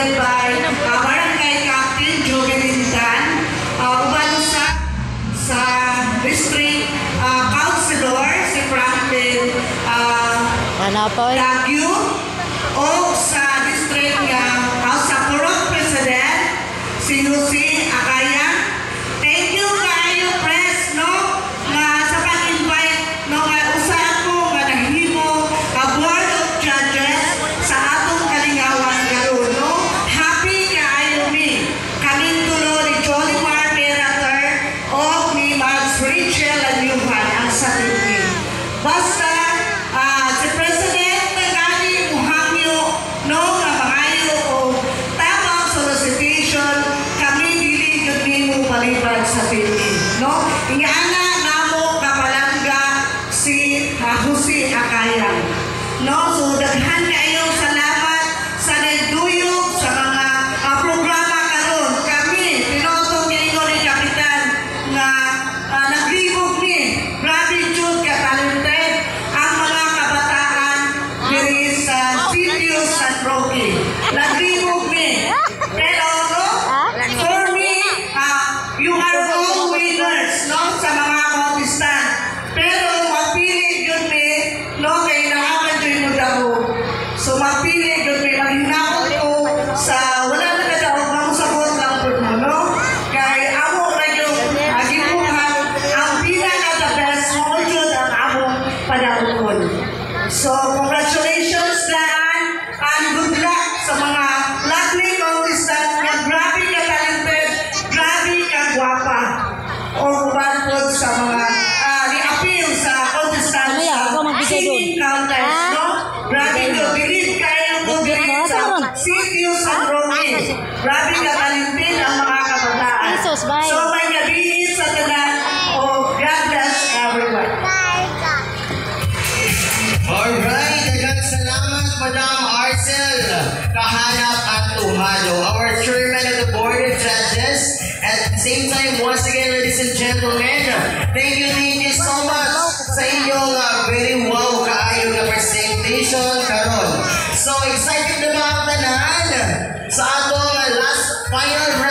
presented by Barangay Captain Jovelin Dan, ubano sa District Councilor si Franklin Lagyo, o sa District House sa Purok President si Lucy Akaya. Thank you kayo press no nga sa pag-invite no nga usa ako nga nahimo ka board of judges sa atong kalingawan karon no. Happy kaayo mi kaming tulo ni Jolimar Perater o ni Max Rachel Anyuhan ang sa TV. Basta si President Nagani Muhamyo no nga maayo o tamang solicitation kami dili gyud nimo palibad sa TV no. Ingana namo kapalangga si Jose Akaya no. So daghan kayong salamat sa nagduyog sa mga programa karon. Kami pinotong ninyo ni Kapitan nga naglibog ni grabe jud ka talented ang mga kabataan diri sa Sitio San Roque. Naglibog ni pero no, for me you are all winners no sa mga contestant. Pero mapili yun me no kay naaman yun mo daw. So mapili yun me maghinaot ko sa wala na kadaog mamusabot lang po mo no. Kay amo na yung agimuhan ang pinaka the best mo yun ang among panahon. So congratulations daan and good luck sa mga lovely contestant nga grabe ka talented, grabe ka gwapa. O kumanpod sa mga ni-appeal sa contestant sa singing contest, no? Grabe ko, believe kayo ko diri sa Sitio San Roque. Grabe ka talented ang mga kabataan. So may gabi sa tanan o God bless everyone. Alright, daghang salamat Madam Arcel Kahanap at Tuhado, our chairman of the board of judges. At the same time, once again, ladies and gentlemen, thank you so much sa inyong very wow kaayo na presentation karon. So excited na ba ang tanan sa atong last final round?